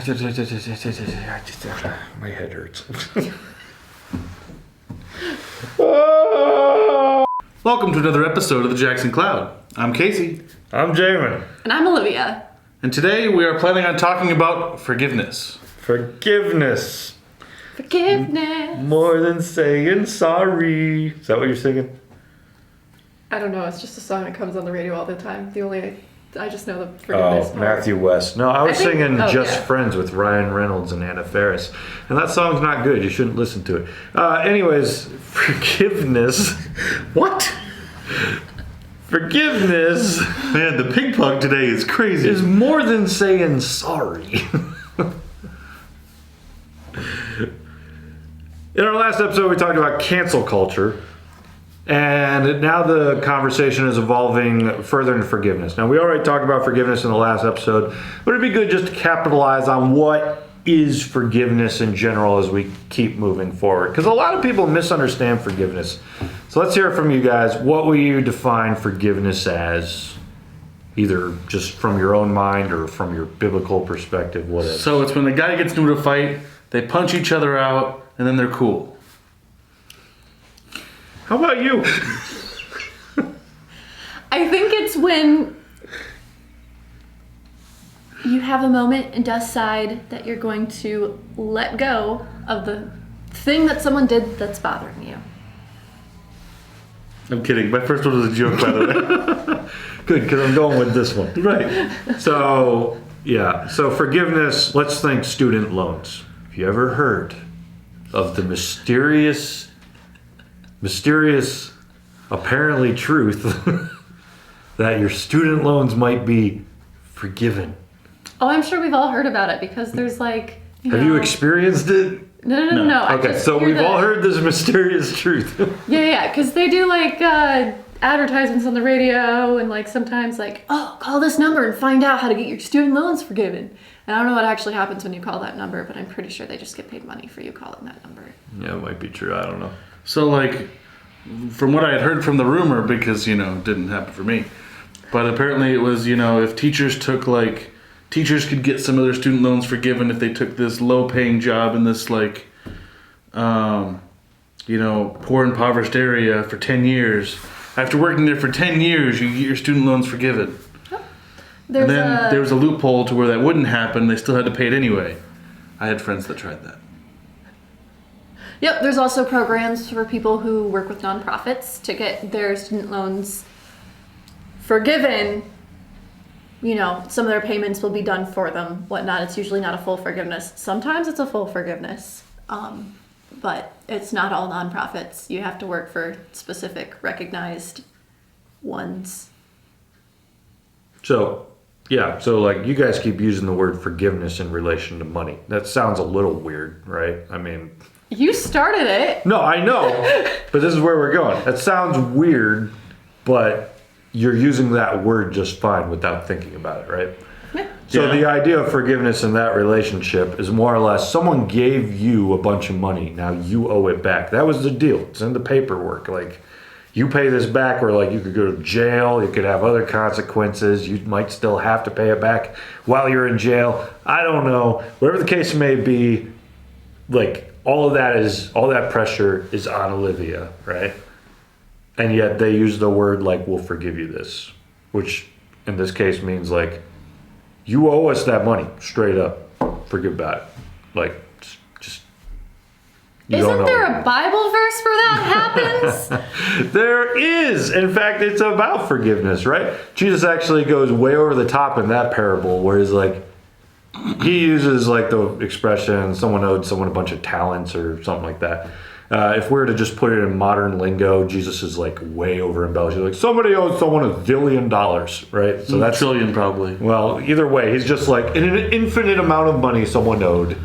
My head hurts. Welcome to another episode of the Jackson Cloud. I'm Casey. I'm Jamin. And I'm Olivia. And today we are planning on talking about forgiveness. Forgiveness. Forgiveness. More than saying sorry. Is that what you're singing? I don't know, it's just a song that comes on the radio all the time. I just know the forgiveness part. Matthew West. No, I was singing Just yeah. Friends with Ryan Reynolds and Anna Faris. And that song's not good. You shouldn't listen to it. Anyways, forgiveness. What? Forgiveness. Man, the pig pug today is crazy. Is more than saying sorry. In our last episode, we talked about cancel culture. And now the conversation is evolving further into forgiveness. Now, we already talked about forgiveness in the last episode, but it'd be good just to capitalize on what is forgiveness in general as we keep moving forward. Because a lot of people misunderstand forgiveness. So let's hear it from you guys. What will you define forgiveness as? Either just from your own mind or from your biblical perspective, whatever. So it's when the guy gets into a fight, they punch each other out, and then they're cool. How about you? I think it's when you have a moment and decide that you're going to let go of the thing that someone did that's bothering you. I'm kidding. My first one was a joke, by the way. Good, because I'm going with this one. Right. So, yeah. So forgiveness, let's think student loans. Have you ever heard of the mysterious apparently truth that your student loans might be forgiven? Oh, I'm sure we've all heard about it because there's like... Have you experienced it? No. Okay, so we've all heard this mysterious truth. Yeah, because they do like advertisements on the radio and like sometimes like, oh, call this number and find out how to get your student loans forgiven. And I don't know what actually happens when you call that number, but I'm pretty sure they just get paid money for you calling that number. Yeah, it might be true. I don't know. So, like, from what I had heard from the rumor, because, it didn't happen for me, but apparently it was, if teachers teachers could get some of their student loans forgiven if they took this low-paying job in this, poor, impoverished area for 10 years. After working there for 10 years, you get your student loans forgiven. And then there was a loophole to where that wouldn't happen. They still had to pay it anyway. I had friends that tried that. Yep, there's also programs for people who work with nonprofits to get their student loans forgiven. Some of their payments will be done for them, whatnot. It's usually not a full forgiveness. Sometimes it's a full forgiveness, but it's not all nonprofits. You have to work for specific recognized ones. So, yeah, like you guys keep using the word forgiveness in relation to money. That sounds a little weird, right? I mean... You started it. No, I know, but this is where we're going. That sounds weird, but you're using that word just fine without thinking about it, right? Yeah. So the idea of forgiveness in that relationship is more or less someone gave you a bunch of money. Now you owe it back. That was the deal. It's in the paperwork. Like, you pay this back, or like you could go to jail. You could have other consequences. You might still have to pay it back while you're in jail. I don't know. Whatever the case may be, like, all that pressure is on Olivia, right? And yet they use the word like, we'll forgive you this, which in this case means like, you owe us that money straight up. Forget about it. Like, just Isn't there a Bible verse for that happens? There is. In fact, it's about forgiveness, right? Jesus actually goes way over the top in that parable where he's like, he uses like the expression, someone owed someone a bunch of talents or something like that. If we were to just put it in modern lingo, Jesus is like way over embellished. He's like, somebody owed someone $1 billion, right? So that's trillion probably. Well, either way, he's just like an infinite amount of money someone owed.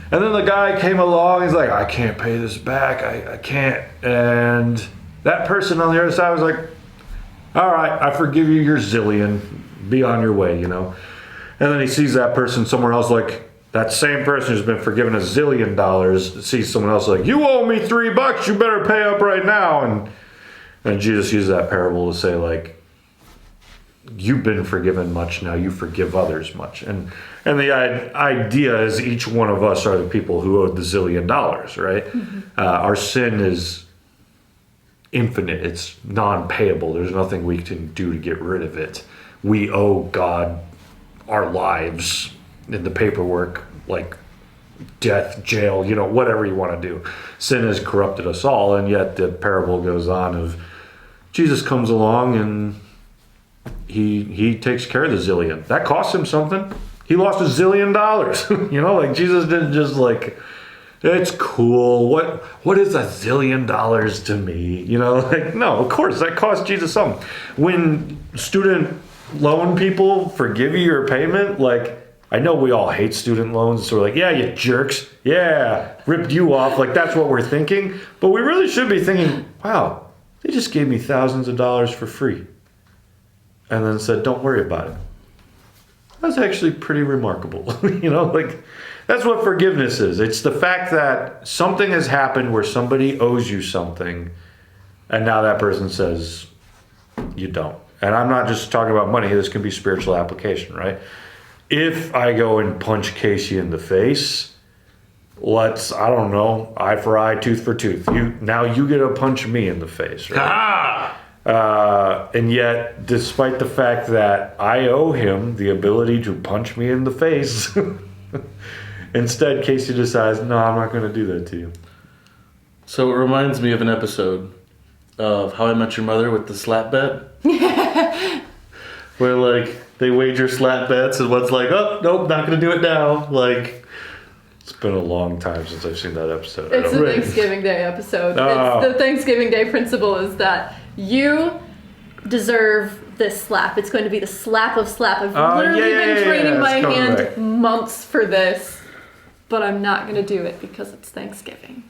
And then the guy came along, he's like, I can't pay this back. I can't. And that person on the other side was like, all right, I forgive you your zillion. Be on your way, And then he sees that person somewhere else, like that same person who's been forgiven $1 zillion sees someone else like, you owe me $3, you better pay up right now. And Jesus uses that parable to say like, you've been forgiven much, now you forgive others much. And the idea is each one of us are the people who owed the $1 zillion, right? Our sin is infinite. It's non-payable. There's nothing we can do to get rid of it. We owe God our lives in the paperwork, like death, jail, whatever you want to do. Sin has corrupted us all, and yet the parable goes on of Jesus comes along and he takes care of the zillion. That cost him something. He lost $1 zillion. Like Jesus didn't just like, it's cool. What is $1 zillion to me? No, of course that cost Jesus something. When student loan people forgive you your payment, like, I know we all hate student loans, so we're like, yeah, you jerks. Yeah, ripped you off. Like, that's what we're thinking. But we really should be thinking, wow, they just gave me thousands of dollars for free. And then said, don't worry about it. That's actually pretty remarkable. Like, that's what forgiveness is. It's the fact that something has happened where somebody owes you something, and now that person says, you don't. And I'm not just talking about money. This can be spiritual application, right? If I go and punch Casey in the face, I don't know, eye for eye, tooth for tooth. Now you get to punch me in the face, right? And yet, despite the fact that I owe him the ability to punch me in the face, instead Casey decides, no, I'm not going to do that to you. So it reminds me of an episode of How I Met Your Mother with the slap bet. Where, like, they wager slap bets and one's like, oh, nope, not going to do it now. Like, it's been a long time since I've seen that episode. It's the Thanksgiving Day episode. Oh. It's the Thanksgiving Day principle is that you deserve this slap. It's going to be the slap of slap. I've literally been training my hand months for this, but I'm not going to do it because it's Thanksgiving.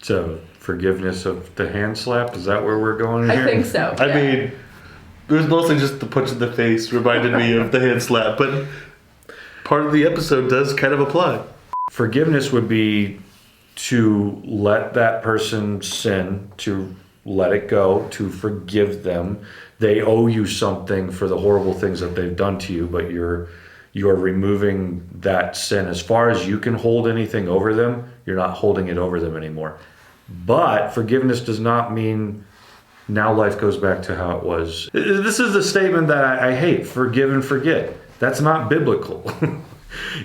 So, forgiveness of the hand slap? Is that where we're going here? I think so. I mean, it was mostly just the punch in the face reminded me of the hand slap, but part of the episode does kind of apply. Forgiveness would be to let that person sin, to let it go, to forgive them. They owe you something for the horrible things that they've done to you, but you're removing that sin. As far as you can hold anything over them, you're not holding it over them anymore. But forgiveness does not mean now life goes back to how it was. This is the statement that I hate, forgive and forget. That's not biblical.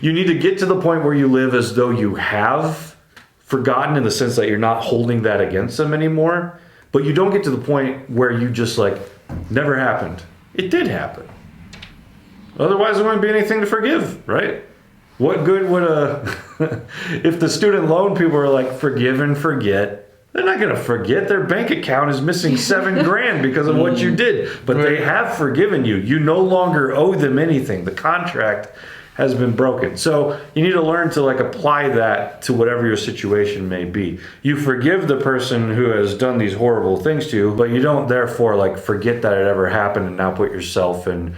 You need to get to the point where you live as though you have forgotten, in the sense that you're not holding that against them anymore. But you don't get to the point where you just like, never happened. It did happen. Otherwise there wouldn't be anything to forgive, right? What good would if the student loan people are like, forgive and forget, they're not going to forget. Their bank account is missing $7,000 because of what you did. But they have forgiven you. You no longer owe them anything. The contract has been broken. So you need to learn to like apply that to whatever your situation may be. You forgive the person who has done these horrible things to you, but you don't therefore like forget that it ever happened and now put yourself in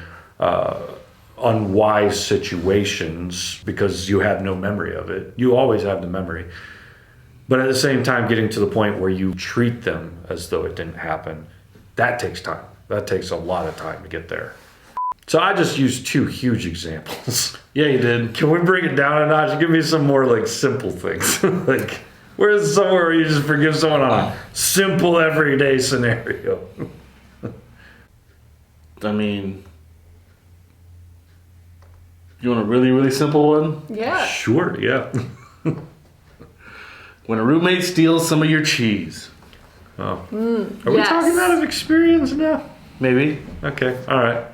unwise situations because you have no memory of it. You always have the memory. But at the same time, getting to the point where you treat them as though it didn't happen, that takes time. That takes a lot of time to get there. So I just used 2 huge examples. Yeah, you did. Can we bring it down a notch? Give me some more like simple things. Like, where's somewhere where you just forgive someone on a simple everyday scenario? I mean, you want a really, really simple one? Yeah. Sure, yeah. When a roommate steals some of your cheese. Oh. Are we talking out of experience now? Maybe. Okay, all right.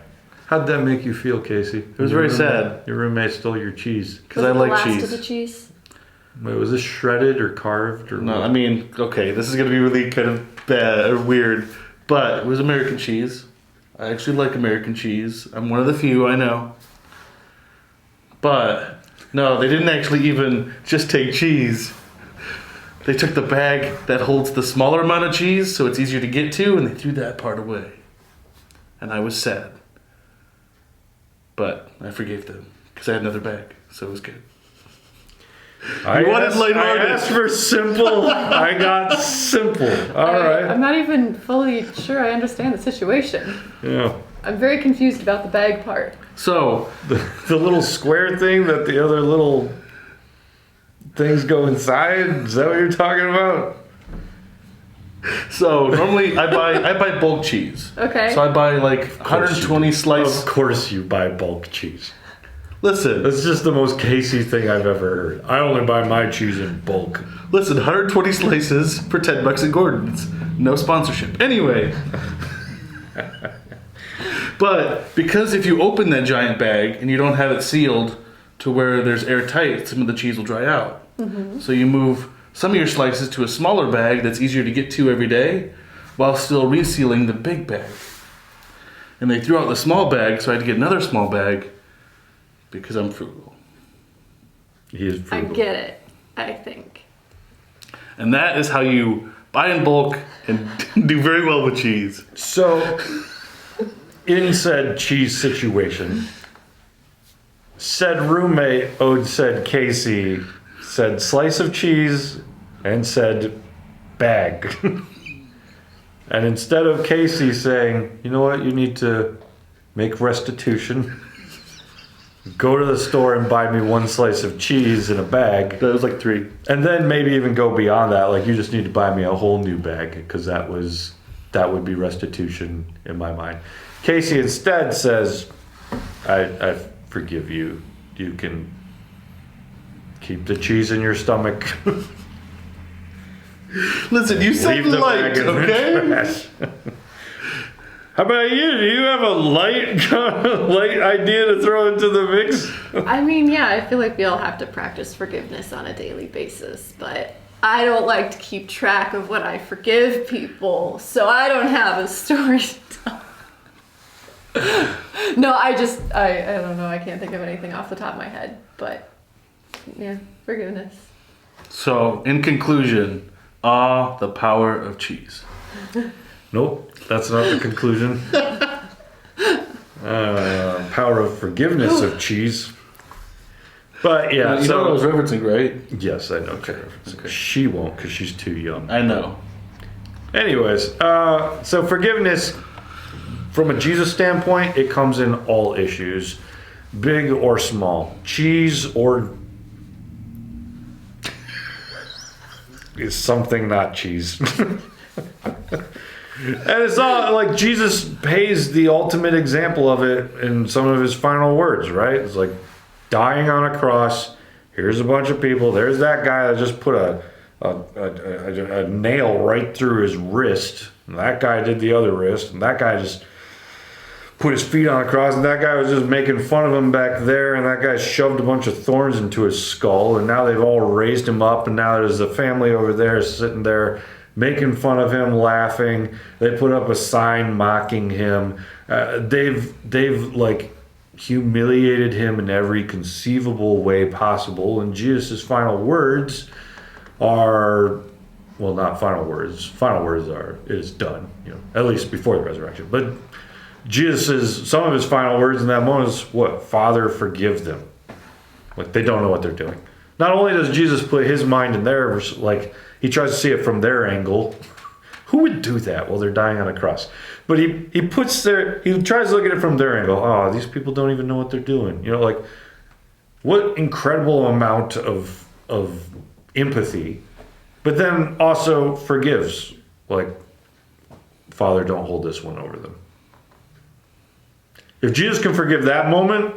How'd that make you feel, Casey? It was very sad. Your roommate stole your cheese. Because I like last cheese. of the cheese? Wait, was this shredded or carved? Or No, what? I mean, okay, this is going to be really kind of bad or weird, but it was American cheese. I actually like American cheese. I'm one of the few, I know. But, no, they didn't actually even just take cheese. They took the bag that holds the smaller amount of cheese, so it's easier to get to, and they threw that part away. And I was sad. But I forgave them, because I had another bag, so it was good. I wanted lighthearted. asked for simple. I got simple. All right. I'm not even fully sure I understand the situation. Yeah. I'm very confused about the bag part. So, The little square thing that the other little things go inside? Is that what you're talking about? normally I buy bulk cheese. Okay. So I buy like 120 slices. Of course you buy bulk cheese. Listen, That's just the most Casey thing I've ever heard. I only buy my cheese in bulk. 120 slices for $10 at Gordon's. No sponsorship. Anyway. But because if you open that giant bag and you don't have it sealed to where there's airtight, some of the cheese will dry out. So you move some of your slices to a smaller bag that's easier to get to every day while still resealing the big bag. And they threw out the small bag, so I had to get another small bag because I'm frugal. He is I frugal. get it, I think. And that is how you buy in bulk and do very well with cheese. So, in said cheese situation, said roommate owed said Casey said slice of cheese and said bag. And instead of Casey saying, you know what, you need to make restitution, go to the store and buy me one slice of cheese in a bag, That was like 3. and then maybe even go beyond that, like you just need to buy me a whole new bag, because that would be restitution in my mind. Casey instead says, I forgive you. You can keep the cheese in your stomach. Listen, you said Leave the light, bag in the okay? trash. How about you? Do you have a light idea to throw into the mix? I mean, yeah, I feel like we all have to practice forgiveness on a daily basis, but I don't like to keep track of when I forgive people, so I don't have a story to tell. No, I don't know, I can't think of anything off the top of my head, but yeah, forgiveness. So, in conclusion, the power of cheese. Nope, that's not the conclusion. Power of forgiveness of cheese. But yeah, You know what I was referencing, right? yes, I know. Okay. She won't because she's too young. I know. Anyways, so forgiveness, from a Jesus standpoint, it comes in all issues, big or small, cheese or is something not cheese. And it's all like Jesus pays the ultimate example of it in some of his final words, right? It's like dying on a cross. Here's a bunch of people. There's that guy that just put a nail right through his wrist. And that guy did the other wrist. And that guy just put his feet on a cross. And that guy was just making fun of him back there. And that guy shoved a bunch of thorns into his skull. And now they've all raised him up. And now there's a family over there sitting there making fun of him, laughing. They put up a sign mocking him. They've like humiliated him in every conceivable way possible. And Jesus' final words are, well, not final words. Final words are, it is done, at least before the resurrection. But some of his final words in that moment is what? Father, forgive them. Like, they don't know what they're doing. Not only does Jesus put his mind in theirs, like, he tries to see it from their angle. Who would do that while they're dying on a cross? But he tries to look at it from their angle. Oh, these people don't even know what they're doing. Like, what incredible amount of empathy, but then also forgives. Like, Father, don't hold this one over them. If Jesus can forgive that moment,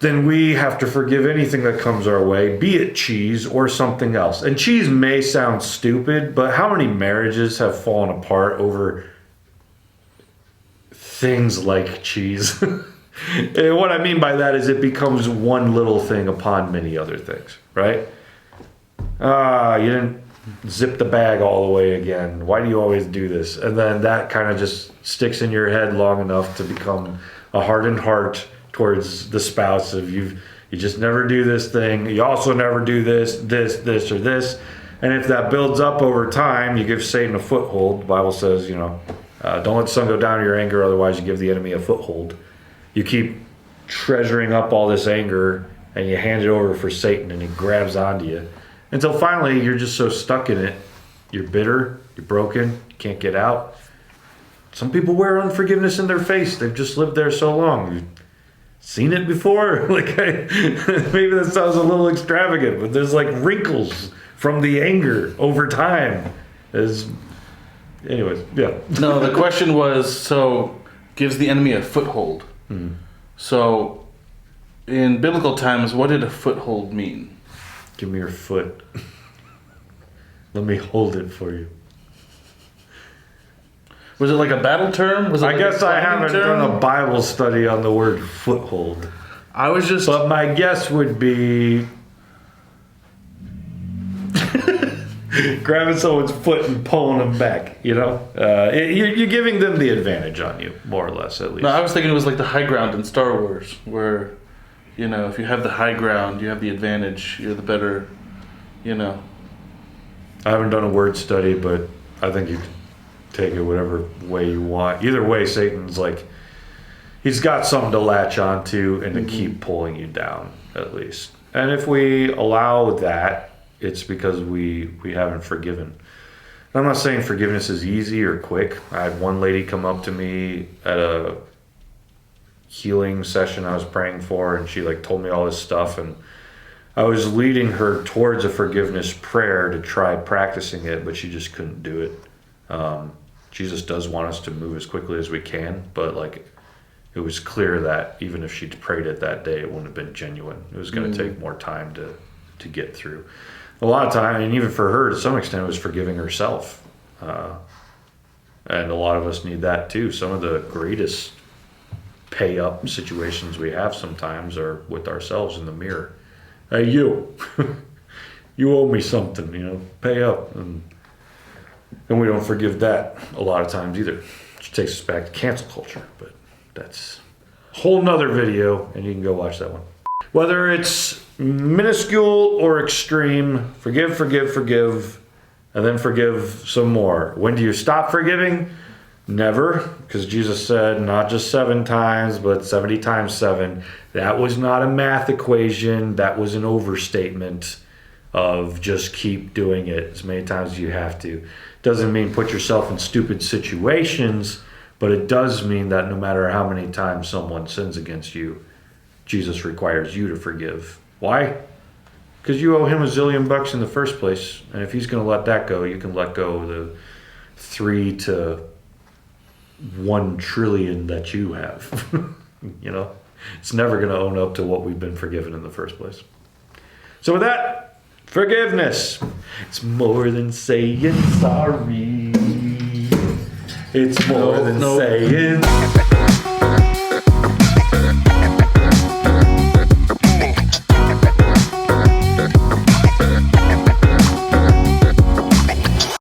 then we have to forgive anything that comes our way, be it cheese or something else. And cheese may sound stupid, but how many marriages have fallen apart over things like cheese? And what I mean by that is it becomes one little thing upon many other things, right? You didn't zip the bag all the way again. Why do you always do this? And then that kind of just sticks in your head long enough to become a hardened heart towards the spouse of you just never do this thing. You also never do this, or this. And if that builds up over time, you give Satan a foothold. The Bible says, don't let the sun go down to your anger, otherwise you give the enemy a foothold. You keep treasuring up all this anger and you hand it over for Satan and he grabs onto you. Until finally you're just so stuck in it. You're bitter, you're broken, you can't get out. some people wear unforgiveness in their face. They've just lived there so long. You've seen it before. Like, maybe that sounds a little extravagant, but there's like wrinkles from the anger over time. Anyways, yeah. No, the question was, so gives the enemy a foothold. So in biblical times, what did a foothold mean? Give me your foot. Let me hold it for you. Was it like a battle term? Was it I like guess a I climbing haven't term? done a Bible study on the word foothold. I was just But my guess would be grabbing someone's foot and pulling them back, you know? You're giving them the advantage on you, more or less, at least. no, I was thinking it was like the high ground in Star Wars, where, you know, if you have the high ground, you have the advantage. You're the better, you know. I haven't done a word study, but I think you can take it whatever way you want. Either way, Satan's like, he's got something to latch onto and to keep pulling you down, at least. And if we allow that, it's because we haven't forgiven. I'm not saying forgiveness is easy or quick. I had one lady come up to me at a healing session I was praying for, and she like told me all this stuff, and I was leading her towards a forgiveness prayer to try practicing it, but she just couldn't do it. Jesus does want us to move as quickly as we can, but like it was clear that even if she'd prayed it that day, it wouldn't have been genuine. It was going to take more time to get through. A lot of time, and even for her, to some extent, it was forgiving herself. And a lot of us need that too. Some of the greatest pay up situations we have sometimes are with ourselves in the mirror. Hey, you, you owe me something, you know, pay up. And we don't forgive that a lot of times either, which takes us back to cancel culture. But that's a whole nother video, and you can go watch that one. Whether it's minuscule or extreme, forgive, and then forgive some more. When do you stop forgiving? Never, because Jesus said not just 7 times, but 70 times 7. That was not a math equation. That was an overstatement of just keep doing it as many times as you have to. Doesn't mean put yourself in stupid situations, but it does mean that no matter how many times someone sins against you, Jesus requires you to forgive. Why? Because you owe him $1 zillion in the first place, and if he's going to let that go, you can let go of the 3 to 1 trillion that you have. You know, it's never going to own up to what we've been forgiven in the first place. So with that, forgiveness. It's more than saying sorry. It's more than saying